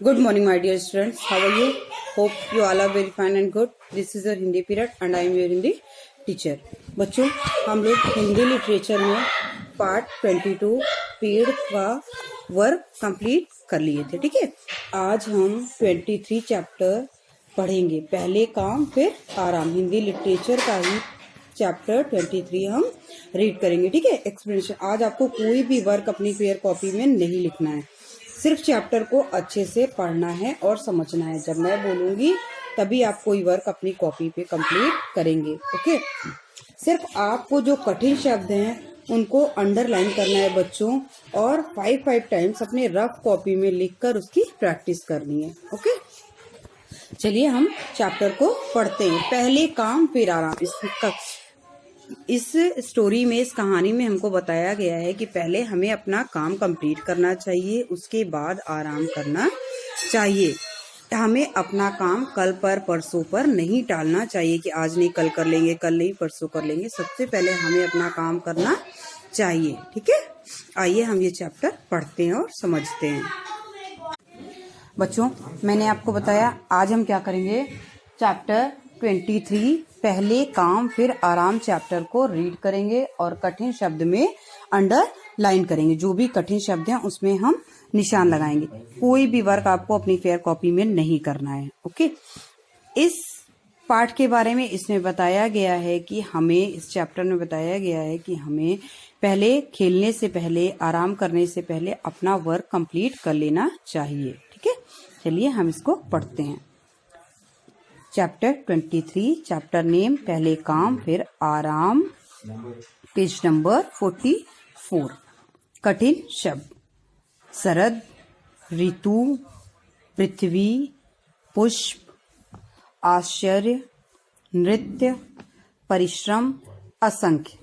Good morning, my dear students. How are you? Hope you all are very fine and good. This is your Hindi period and I am your Hindi teacher. बच्चों, हम लोग Hindi literature में part 22 पेड़ का work complete कर लिए थे. ठीक है, आज हम 23 चैप्टर पढ़ेंगे. पहले काम फिर आराम. हिंदी लिटरेचर का ही चैप्टर 23 हम रीड करेंगे. ठीक है, एक्सप्लेनेशन. आज आपको कोई भी वर्क अपनी फेयर कॉपी में नहीं लिखना है, सिर्फ चैप्टर को अच्छे से पढ़ना है और समझना है. जब मैं बोलूंगी तभी आप कोई वर्क अपनी कॉपी पे कंप्लीट करेंगे. ओके, सिर्फ आपको जो कठिन शब्द हैं उनको अंडरलाइन करना है बच्चों, और 5 टाइम्स अपने रफ कॉपी में लिखकर उसकी प्रैक्टिस करनी है. ओके, चलिए हम चैप्टर को पढ़ते हैं. पहले काम फिर आराम. इस स्टोरी में, इस कहानी में हमको बताया गया है कि पहले हमें अपना काम कंप्लीट करना चाहिए, उसके बाद आराम करना चाहिए. हमें अपना काम कल पर, परसों पर नहीं टालना चाहिए कि आज नहीं कल कर लेंगे, कल नहीं परसों कर लेंगे. सबसे पहले हमें अपना काम करना चाहिए. ठीक है, आइए हम ये चैप्टर पढ़ते हैं और समझते हैं. बच्चों, मैंने आपको बताया आज हम क्या करेंगे. चैप्टर 23 पहले काम फिर आराम चैप्टर को रीड करेंगे और कठिन शब्द में अंडरलाइन करेंगे. जो भी कठिन शब्द हैं उसमें हम निशान लगाएंगे. कोई भी वर्क आपको अपनी फेयर कॉपी में नहीं करना है. ओके, इस पार्ट के बारे में इसमें बताया गया है कि हमें, इस चैप्टर में बताया गया है कि हमें पहले खेलने से पहले, आराम करने से पहले अपना वर्क कंप्लीट कर लेना चाहिए. ठीक है, चलिए हम इसको पढ़ते हैं. चैप्टर 23, चैप्टर नेम पहले काम फिर आराम, पेज नंबर 44. कठिन शब्द. शरद, ऋतु, पृथ्वी, पुष्प, आश्चर्य, नृत्य, परिश्रम, असंख्य.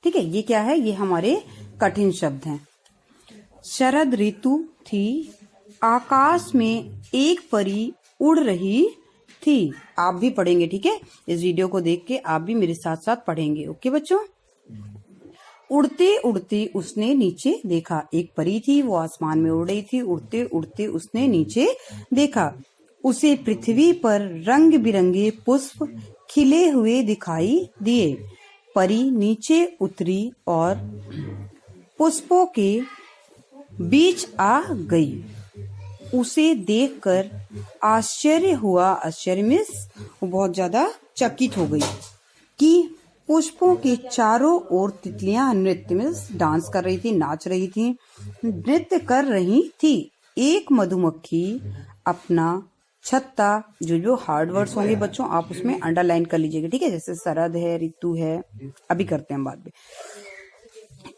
ठीक है, ये क्या है? ये हमारे कठिन शब्द हैं. शरद ऋतु थी, आकाश में एक परी उड़ रही थी. आप भी पढ़ेंगे. ठीक है, इस वीडियो को देख के आप भी मेरे साथ साथ पढ़ेंगे. ओके बच्चों. उड़ते उड़ते उसने नीचे देखा. एक परी थी, वो आसमान में उड़ रही थी. उड़ते उड़ते उसने नीचे देखा. उसे पृथ्वी पर रंग बिरंगे पुष्प खिले हुए दिखाई दिए. परी नीचे उतरी और पुष्पों के बीच आ गई. उसे देखकर आश्चर्य हुआ. आश्चर्य मीन्स वो बहुत ज्यादा चकित हो गई कि पुष्पों के चारों ओर तितलियां नृत्य मीन्स डांस कर रही थी, नाच रही थी, नृत्य कर रही थी. एक मधुमक्खी अपना छत्ता, जो हार्ड वर्ड्स होंगे बच्चों आप उसमें अंडरलाइन कर लीजिएगा. ठीक है, जैसे शरद है, ऋतु है, अभी करते हैं बाद में.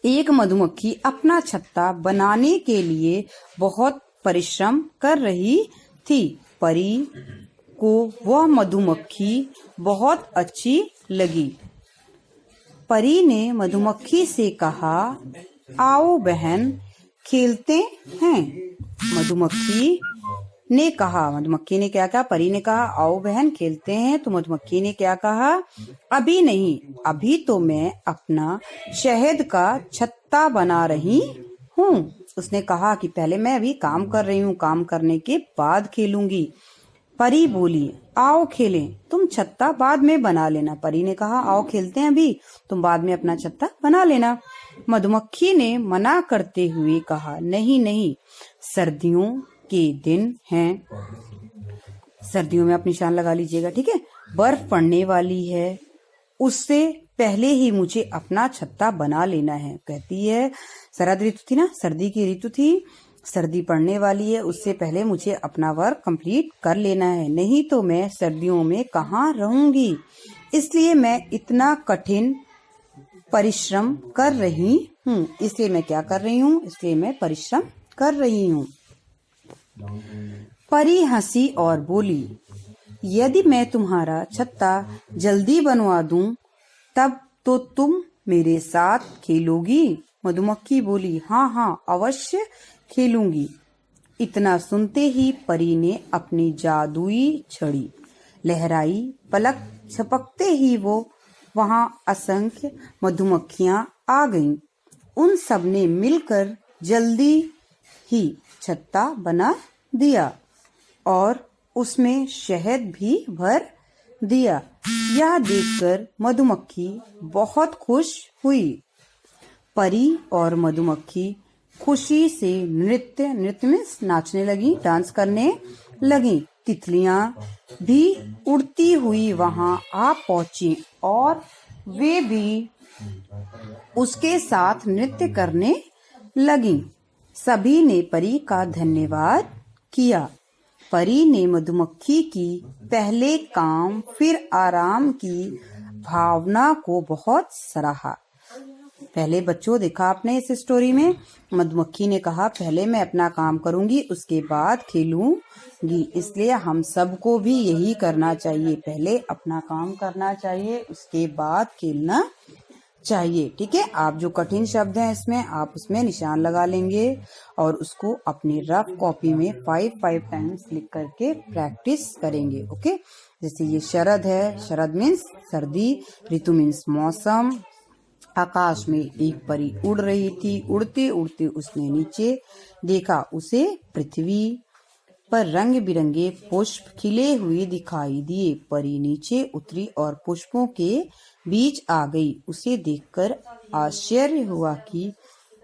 एक मधुमक्खी अपना छत्ता बनाने के लिए बहुत परिश्रम कर रही थी. परी को वह मधुमक्खी बहुत अच्छी लगी. परी ने मधुमक्खी से कहा, आओ बहन खेलते हैं. मधुमक्खी ने कहा, मधुमक्खी ने क्या कहा? परी ने कहा आओ बहन खेलते हैं. तो मधुमक्खी ने क्या कहा? अभी नहीं, अभी तो मैं अपना शहद का छत्ता बना रही हूँ. उसने कहा कि पहले मैं अभी काम कर रही हूँ, काम करने के बाद खेलूंगी. परी बोली आओ खेलें, तुम छत्ता बाद में बना लेना. परी ने कहा आओ खेलते हैं, अभी तुम बाद में अपना छत्ता बना लेना. मधुमक्खी ने मना करते हुए कहा नहीं नहीं, सर्दियों के दिन हैं. सर्दियों में आप निशान लगा लीजिएगा. ठीक है, बर्फ पड़ने वाली है, उससे पहले ही मुझे अपना छत्ता बना लेना है. कहती है शरद ऋतु थी ना, सर्दी की ऋतु थी, सर्दी पड़ने वाली है, उससे पहले मुझे अपना वर्क कंप्लीट कर लेना है, नहीं तो मैं सर्दियों में कहाँ रहूंगी. इसलिए मैं इतना कठिन परिश्रम कर रही हूँ. इसलिए मैं क्या कर रही हूँ? इसलिए मैं परिश्रम कर रही हूँ. परी हंसी और बोली, यदि मैं तुम्हारा छत्ता जल्दी बनवा दूं तब तो तुम मेरे साथ खेलोगी. मधुमक्खी बोली हाँ हाँ अवश्य खेलूंगी. इतना सुनते ही परी ने अपनी जादुई छड़ी लहराई. पलक झपकते ही वो वहां असंख्य मधुमक्खियां आ गईं. उन सब ने मिलकर जल्दी ही छत्ता बना दिया और उसमें शहद भी भर दिया। यह देखकर मधुमक्खी बहुत खुश हुई। परी और मधुमक्खी खुशी से नृत्य में नाचने लगी, डांस करने लगी। तितलियां भी उड़ती हुई वहां आ पहुंची और वे भी उसके साथ नृत्य करने लगी। सभी ने परी का धन्यवाद किया। परी ने मधुमक्खी की पहले काम फिर आराम की भावना को बहुत सराहा। पहले बच्चों देखा आपने इस स्टोरी में, मधुमक्खी ने कहा पहले मैं अपना काम करूंगी उसके बाद खेलूंगी। इसलिए हम सबको भी यही करना चाहिए, पहले अपना काम करना चाहिए उसके बाद खेलना चाहिए। ठीक है, आप जो कठिन शब्द हैं इसमें आप उसमें निशान लगा लेंगे और उसको अपनी रफ कॉपी में 5 टाइम्स लिख करके प्रैक्टिस करेंगे। ओके, जैसे ये शरद है, शरद मीन्स सर्दी, ऋतु मीन्स मौसम। आकाश में एक परी उड़ रही थी, उड़ते उड़ते उसने नीचे देखा, उसे पृथ्वी पर रंग बिरंगे पुष्प खिले हुए दिखाई दिए। परी नीचे उतरी और पुष्पों के बीच आ गई। उसे देखकर आश्चर्य हुआ कि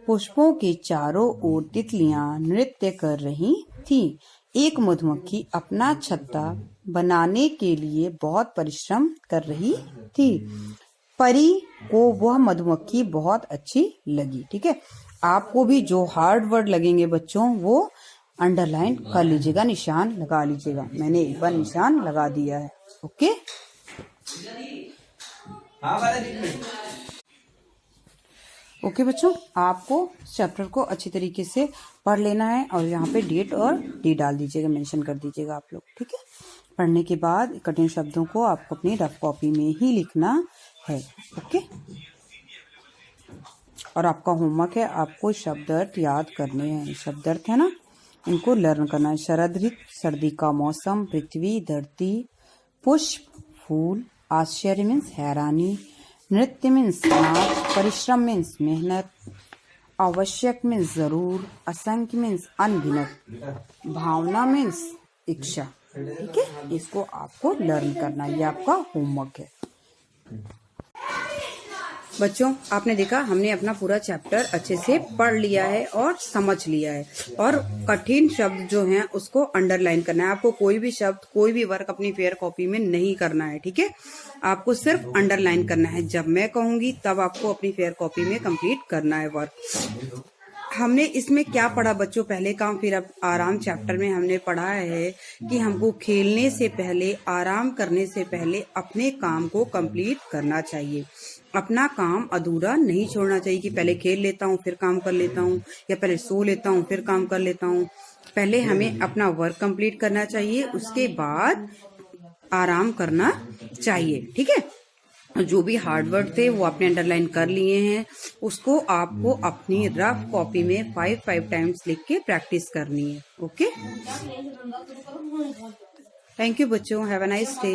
पुष्पों के चारों ओर तितलियां नृत्य कर रही थीं। एक मधुमक्खी अपना छत्ता बनाने के लिए बहुत परिश्रम कर रही थी। परी को वह मधुमक्खी बहुत अच्छी लगी। ठीक है, आपको भी जो हार्ड वर्ड लगेंगे बच्चों वो अंडरलाइन कर लीजिएगा, निशान लगा लीजिएगा। मैंने एक बार निशान लगा दिया है। ओके, ओके बच्चों, आपको चैप्टर को अच्छी तरीके से पढ़ लेना है और यहाँ पे डेट और डी डाल दीजिएगा, मेंशन कर दीजिएगा आप लोग। ठीक है, पढ़ने के बाद कठिन शब्दों को आपको अपनी रफ कॉपी में ही लिखना है। ओके, और आपका होमवर्क है आपको शब्द अर्थ याद करने हैं। शब्द अर्थ है ना, इनको लर्न करना है। शरद ऋतु सर्दी का मौसम, पृथ्वी धरती, पुष्प फूल, आश्चर्य मीन्स हैरानी, नृत्य मीन्स नाच, परिश्रम मीन्स मेहनत, आवश्यक मीन्स जरूर, असंख्य मीन्स अनगिनत, भावना मीन्स इच्छा। ठीक है, इसको आपको लर्न करना, ये आपका होमवर्क है। बच्चों आपने देखा हमने अपना पूरा चैप्टर अच्छे से पढ़ लिया है और समझ लिया है, और कठिन शब्द जो हैं उसको अंडरलाइन करना है। आपको कोई भी शब्द कोई भी वर्क अपनी फेयर कॉपी में नहीं करना है। ठीक है, आपको सिर्फ अंडरलाइन करना है। जब मैं कहूंगी तब आपको अपनी फेयर कॉपी में कंप्लीट करना है वर्क। हमने इसमें क्या पढ़ा बच्चों, पहले काम फिर अब आराम चैप्टर में हमने पढ़ा है कि हमको खेलने से पहले, आराम करने से पहले अपने काम को कंप्लीट करना चाहिए। अपना काम अधूरा नहीं छोड़ना चाहिए कि पहले खेल लेता हूँ फिर काम कर लेता हूँ, या पहले सो लेता हूँ फिर काम कर लेता हूँ। पहले हमें अपना वर्क कंप्लीट करना चाहिए, उसके बाद आराम करना चाहिए। ठीक है, जो भी हार्ड वर्ड थे वो आपने अंडरलाइन कर लिए हैं, उसको आपको अपनी रफ कॉपी में 5 टाइम्स लिख के प्रैक्टिस करनी है। ओके, थैंक यू बच्चों, हैव अ नाइस डे।